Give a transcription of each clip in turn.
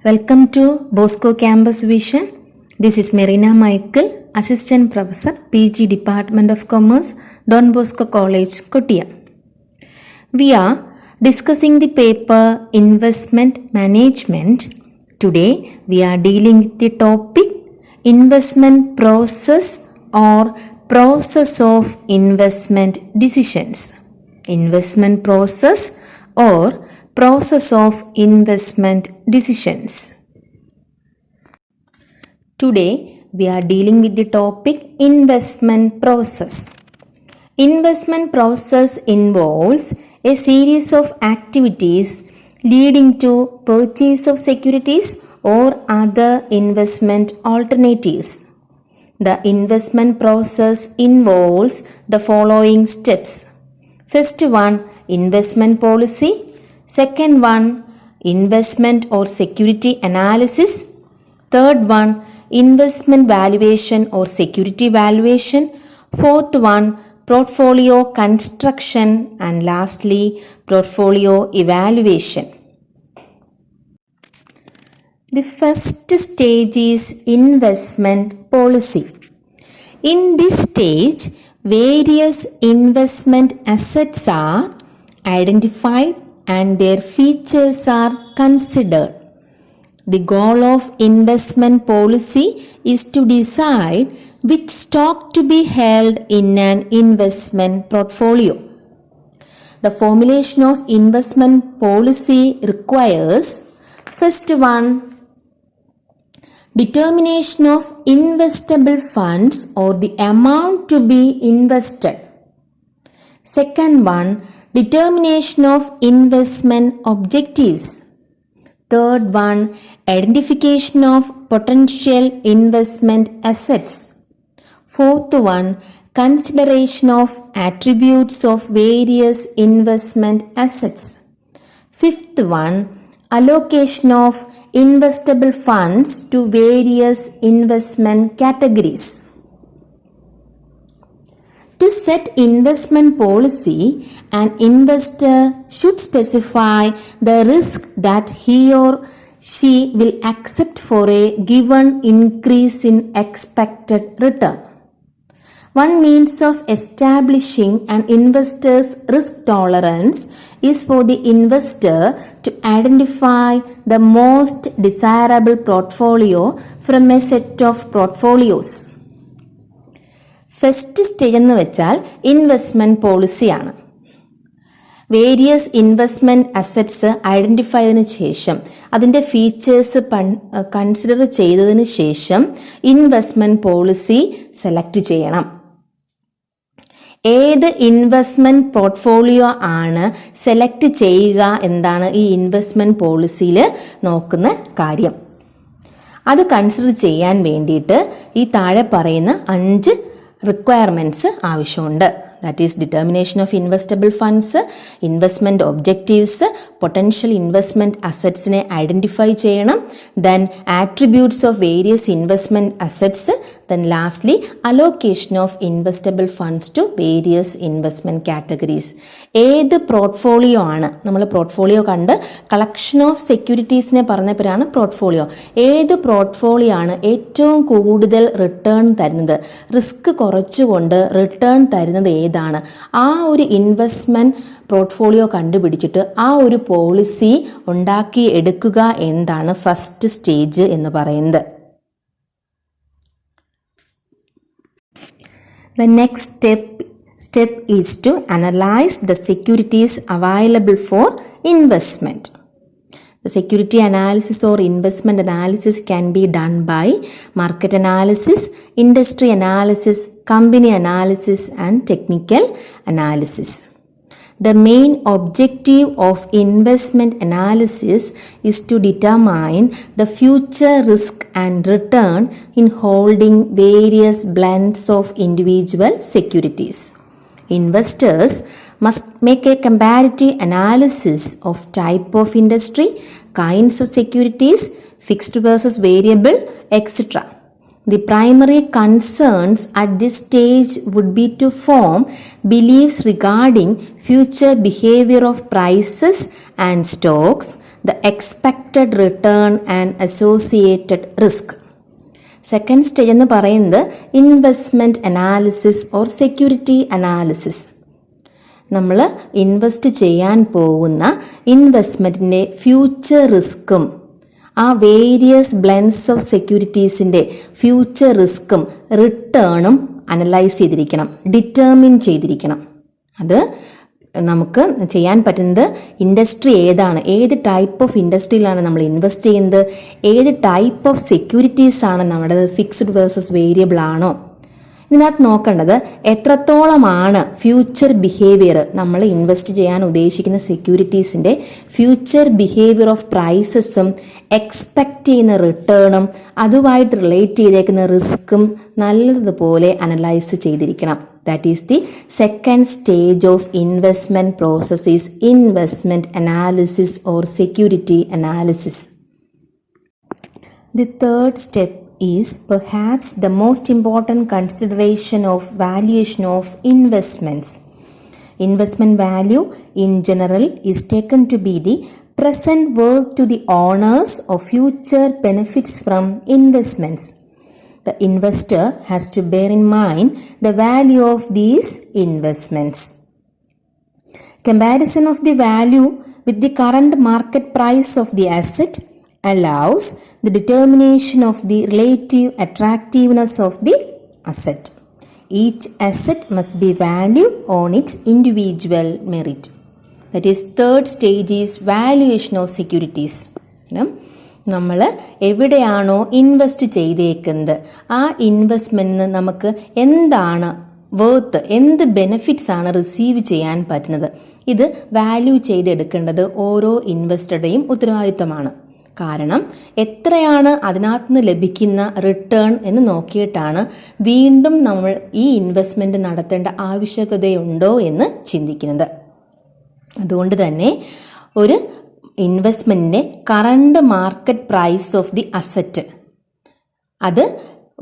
Welcome to Bosco Campus Vision. This is Marina Michael, Assistant Professor, PG Department of Commerce, Don Bosco College, Kottayam. We are discussing the paper Investment Management. Today we are dealing with the topic Investment Process or Process of Investment Decisions. Investment Process or Process of Investment Decisions. Today we are dealing with the topic investment process. Investment process involves a series of activities leading to purchase of securities or other investment alternatives. The investment process involves the following steps. First one, investment policy. Second one, investment or security analysis. Third one, investment valuation or security valuation. Fourth one, portfolio construction. And lastly, portfolio evaluation. The first stage is investment policy. In this stage, various investment assets are identified and their features are considered. The goal of investment policy is to decide which stock to be held in an investment portfolio. The formulation of investment policy requires, first one, determination of investable funds or the amount to be invested. Second one, determination of investment objectives. Third one, identification of potential investment assets. Fourth one, consideration of attributes of various investment assets. Fifth one, allocation of investable funds to various investment categories. To set investment policy, an investor should specify the risk that he or she will accept for a given increase in expected return. One means of establishing an investor's risk tolerance is for the investor to identify the most desirable portfolio from a set of portfolios. First stage എന്ന് വെച്ചാൽ investment പോളിസിയാണ്. Various investment assets identify ചെയ്തതിന് ശേഷം അതിൻ്റെ features consider ചെയ്തതിന് ശേഷം investment policy select ചെയ്യണം. ഏത് ഇൻവെസ്റ്റ്മെൻറ്റ് പോർട്ട്ഫോളിയോ ആണ് സെലക്ട് ചെയ്യുക എന്താണ് ഈ ഇൻവെസ്റ്റ്മെൻറ്റ് പോളിസിയിൽ നോക്കുന്ന കാര്യം. അത് കൺസിഡർ ചെയ്യാൻ വേണ്ടിയിട്ട് ഈ താഴെ പറയുന്ന 5 റിക്വയർമെൻറ്റ്സ് ആവശ്യമുണ്ട്. That is determination of investable funds, investment objectives, potential investment അസറ്റ്സിനെ ഐഡൻറ്റിഫൈ ചെയ്യണം, then attributes of various investment assets, then lastly allocation of investable funds to various investment categories. ഏത് പോർട്ട്ഫോളിയോ ആണ്, നമ്മൾ പോർട്ട്ഫോളിയോ കണ്ട് കളക്ഷൻ ഓഫ് സെക്യൂരിറ്റീസിനെ പറഞ്ഞപ്പോഴാണ് portfolio. ഏത് portfolio ആണ് ഏറ്റവും കൂടുതൽ റിട്ടേൺ തരുന്നത്, റിസ്ക് കുറച്ചുകൊണ്ട് റിട്ടേൺ തരുന്നത് ഏതാണ്, ആ ഒരു ഇൻവെസ്റ്റ്മെൻറ്റ് പോർട്ട്ഫോളിയോ കണ്ടുപിടിച്ചിട്ട് ആ ഒരു പോളിസി ഉണ്ടാക്കി എടുക്കുക എന്താണ് ഫസ്റ്റ് സ്റ്റേജ് എന്ന് പറയുന്നത്. The next step is to analyze the securities available for investment. The security analysis or investment analysis can be done by market analysis, industry analysis, company analysis and technical analysis. The main objective of investment analysis is to determine the future risk and return in holding various blends of individual securities. Investors must make a comparative analysis of type of industry, kinds of securities, fixed versus variable, etc. The primary concerns at this stage would be to form beliefs regarding future behavior of prices and stocks, the expected return and associated risk. Second stage എന്ന് പറയുന്നത് investment analysis or security analysis. നമ്മൾ invest ചെയ്യാൻ പോകുന്ന ഇൻവെസ്റ്റ്മെൻറ്റിൻ്റെ future റിസ്ക്കും ആ various blends of സെക്യൂരിറ്റീസിൻ്റെ future റിസ്ക്കും റിട്ടേണും അനലൈസ് ചെയ്തിരിക്കണം, ഡിറ്റർമിൻ ചെയ്തിരിക്കണം. അത് നമുക്ക് ചെയ്യാൻ പറ്റുന്നത് ഇൻഡസ്ട്രി ഏതാണ്, ഏത് ടൈപ്പ് ഓഫ് ഇൻഡസ്ട്രിയിലാണ് നമ്മൾ ഇൻവെസ്റ്റ് ചെയ്യുന്നത്, ഏത് ടൈപ്പ് ഓഫ് സെക്യൂരിറ്റീസ് ആണ് നമ്മുടെ ഫിക്സ്ഡ് വേഴ്സസ് വേരിയബിൾ ആണോ. ഇതിനകത്ത് നോക്കേണ്ടത് എത്രത്തോളമാണ് ഫ്യൂച്ചർ ബിഹേവിയർ, നമ്മൾ ഇൻവെസ്റ്റ് ചെയ്യാൻ ഉദ്ദേശിക്കുന്ന സെക്യൂരിറ്റീസിൻ്റെ ഫ്യൂച്ചർ ബിഹേവിയർ ഓഫ് പ്രൈസസും എക്സ്പെക്റ്റ് ചെയ്യുന്ന റിട്ടേണും അതുമായിട്ട് റിലേറ്റ് ചെയ്തേക്കുന്ന റിസ്ക്കും നല്ലതുപോലെ അനലൈസ് ചെയ്തിരിക്കണം. That is the second stage of investment process is investment analysis or security analysis. The third step is perhaps the most important consideration of valuation of investments. Investment value in general is taken to be the present worth to the owners of future benefits from investments. The investor has to bear in mind the value of these investments. Comparison of the value with the current market price of the asset allows the determination of the relative attractiveness of the asset. Each asset must be valued on its individual merit. That is, third stage is valuation of securities. നമ്മൾ എവിടെയാണോ invest ചെയ്തേക്കുന്നത് ആ ഇൻവെസ്റ്റ്മെൻറ്റിന് നമുക്ക് എന്താണ് വേർത്ത്, എന്ത് benefits ആണ് receive ചെയ്യാൻ പറ്റുന്നത്, ഇത് വാല്യൂ ചെയ്തെടുക്കേണ്ടത് ഓരോ ഇൻവെസ്റ്ററുടെയും ഉത്തരവാദിത്തമാണ്. കാരണം എത്രയാണ് അതിനകത്ത് നിന്ന് ലഭിക്കുന്ന റിട്ടേൺ എന്ന് നോക്കിയിട്ടാണ് വീണ്ടും നമ്മൾ ഈ ഇൻവെസ്റ്റ്മെൻറ്റ് നടത്തേണ്ട ആവശ്യകതയുണ്ടോ എന്ന് ചിന്തിക്കുന്നത്. അതുകൊണ്ട് തന്നെ ഒരു ഇൻവെസ്റ്റ്മെൻറ്റിൻ്റെ current market price of the asset, അത്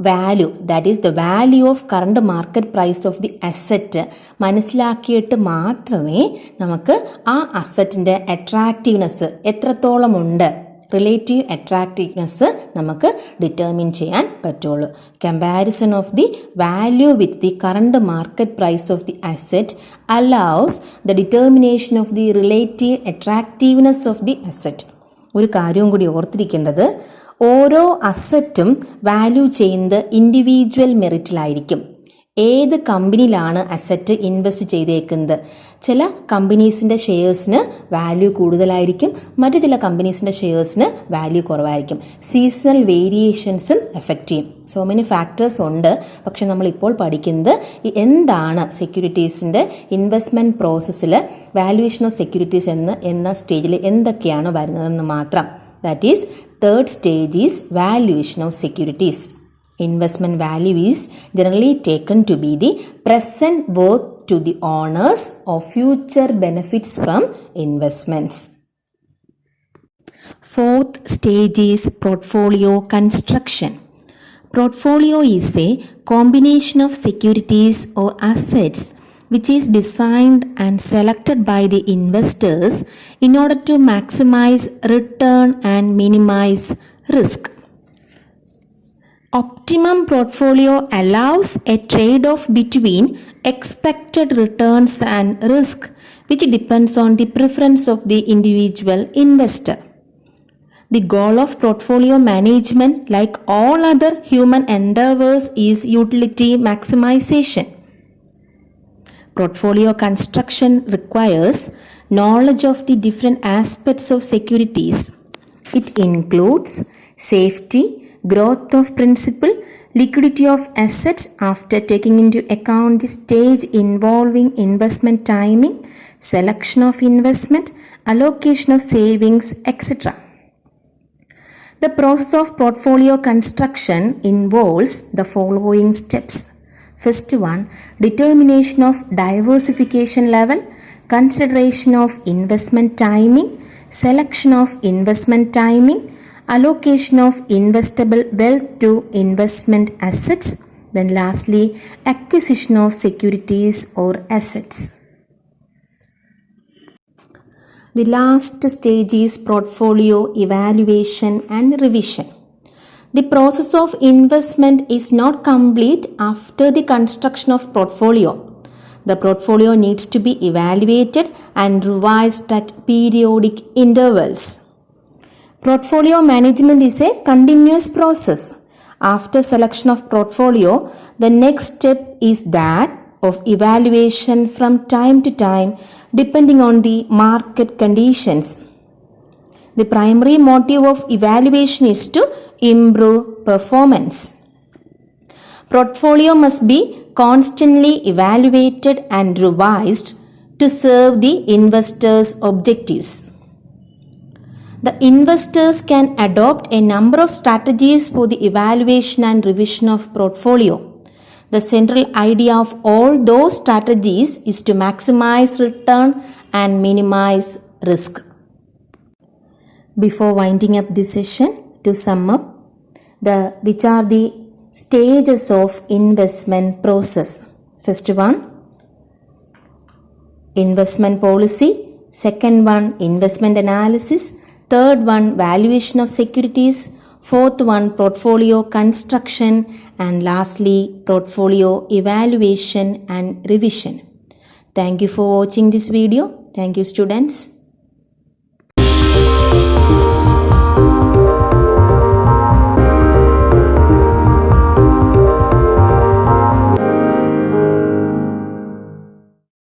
value, that is the value of current market price of the asset മനസ്സിലാക്കിയിട്ട് മാത്രമേ നമുക്ക് ആ അസറ്റിൻ്റെ അട്രാക്റ്റീവ്നെസ് എത്രത്തോളം ഉണ്ട്, റിലേറ്റീവ് അട്രാക്റ്റീവ്നെസ് നമുക്ക് ഡിറ്റർമിൻ ചെയ്യാൻ പറ്റുള്ളൂ. Comparison of the value with the current market price of the asset allows the determination of the relative attractiveness of the asset. ഒരു കാര്യവും കൂടി ഓർത്തിരിക്കേണ്ടത്, ഓരോ അസറ്റും വാല്യൂ ചെയ്യുന്നത് ഇൻഡിവിജ്വൽ മെറിറ്റിലായിരിക്കും. ഏത് കമ്പനിയിലാണ് അസറ്റ് ഇൻവെസ്റ്റ് ചെയ്തേക്കുന്നത്, ചില കമ്പനീസിൻ്റെ ഷെയർസിന് വാല്യൂ കൂടുതലായിരിക്കും, മറ്റു ചില കമ്പനീസിൻ്റെ ഷെയർസിന് വാല്യൂ കുറവായിരിക്കും. സീസണൽ വേരിയേഷൻസും എഫക്റ്റ് ചെയ്യും. സോ മെനി ഫാക്ടേഴ്സ് ഉണ്ട്. പക്ഷെ നമ്മളിപ്പോൾ പഠിക്കുന്നത് എന്താണ് സെക്യൂരിറ്റീസിൻ്റെ ഇൻവെസ്റ്റ്മെൻറ്റ് പ്രോസസ്സിൽ വാല്യുവേഷൻ ഓഫ് സെക്യൂരിറ്റീസ് എന്ന സ്റ്റേജിൽ എന്തൊക്കെയാണ് വരുന്നതെന്ന് മാത്രം. That is third stage is valuation of securities. Investment value is generally taken to be the present worth to the owners of future benefits from investments. Fourth stage is portfolio construction. Portfolio is a combination of securities or assets which is designed and selected by the investors in order to maximize return and minimize risk. Optimum portfolio allows a trade-off between expected returns and risk, which depends on the preference of the individual investor. The goal of portfolio management, like all other human endeavors, is utility maximization. Portfolio construction requires knowledge of the different aspects of securities. It includes safety, growth of principal, liquidity of assets after taking into account the stage involving investment timing, selection of investment, allocation of savings, etc. The process of portfolio construction involves the following steps. First one, determination of diversification level, consideration of investment timing, selection of investment timing, allocation of investable wealth to investment assets, then lastly acquisition of securities or assets. The last stage is portfolio evaluation and revision. The process of investment is not complete after the construction of portfolio. The portfolio needs to be evaluated and revised at periodic intervals. Portfolio management is a continuous process. After selection of portfolio, the next step is that of evaluation from time to time depending on the market conditions. The primary motive of evaluation is to improve performance. Portfolio must be constantly evaluated and revised to serve the investors' objectives. The investors can adopt a number of strategies for the evaluation and revision of portfolio. The central idea of all those strategies is to maximize return and minimize risk. Before winding up this session, to sum up, which are the stages of investment process? First one, investment policy. Second one, investment analysis. Third one, valuation of securities. Fourth one, portfolio construction. And lastly, portfolio evaluation and revision. Thank you for watching this video. Thank you, students.